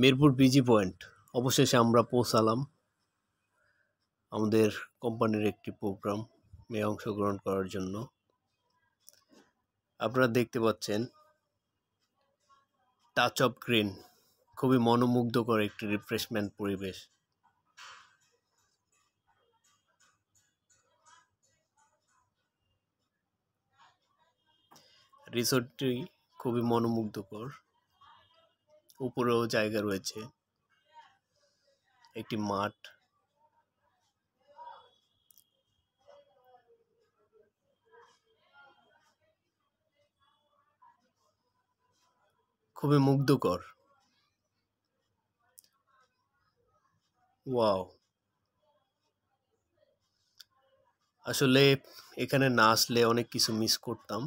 Mirpur PG point অবশেষে আমরা পৌঁছালাম আমাদের কোম্পানির একটি প্রোগ্রামে অংশগ্রহণ করার জন্য। আপনারা দেখতে পাচ্ছেন টাচ অফ গ্রিন, খুবই মনোমুগ্ধকর একটি রিফ্রেশমেন্ট পরিবেশ। রিসোর্টটি খুবই মনোমুগ্ধকর, উপরেও জায়গা রয়েছে, একটি মাঠ, খুবই মুগ্ধকর। ওয়াও, আসলে এখানে না আসলে অনেক কিছু মিস করতাম।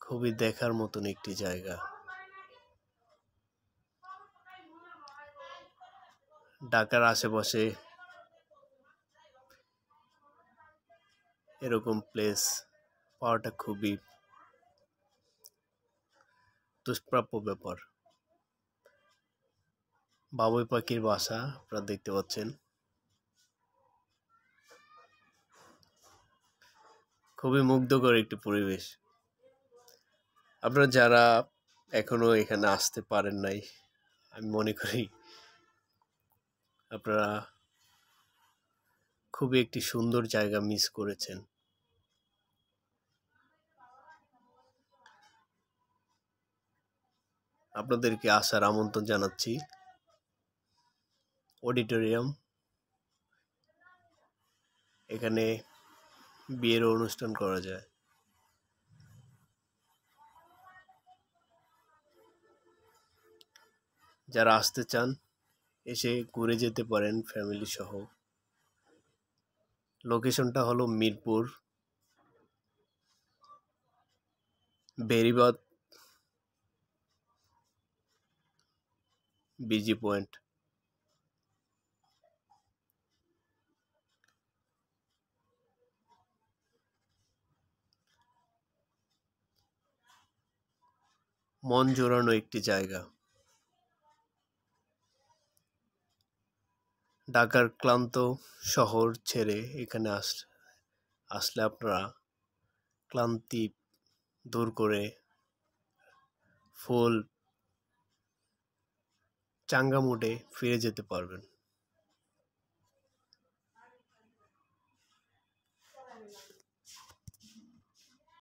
খুবই দেখার মতন একটি জায়গা। ঢাকার আশেপাশে এরকম প্লেস পাওয়াটা খুবই দুষ্প্রাপ্য ব্যাপার। বাবুই পাখির বাসা আপনারা দেখতে পাচ্ছেন, খুবই মুগ্ধকর একটি পরিবেশ। আপনারা যারা এখনো এখানে আসতে পারেন নাই, আমি মনে করি আপনারা খুবই একটি সুন্দর জায়গা মিস করেছেন। আপনাদেরকে আসার আমন্ত্রণ জানাচ্ছি। অডিটোরিয়াম, এখানে বিয়ের অনুষ্ঠান করা যায়। যারা আসতে চান এসে ঘুরে যেতে পারেন ফ্যামিলি সহ। লোকেশনটা হলো মিরপুর বেরিবাদ বিজি পয়েন্ট। মন জোড়ানো একটি জায়গা। ঢাকার ক্লান্ত শহর ছেড়ে এখানে আসলে আপনারা ক্লান্তি দূর করে ফুল চাঙ্গা মুডে ফিরে যেতে পারবেন।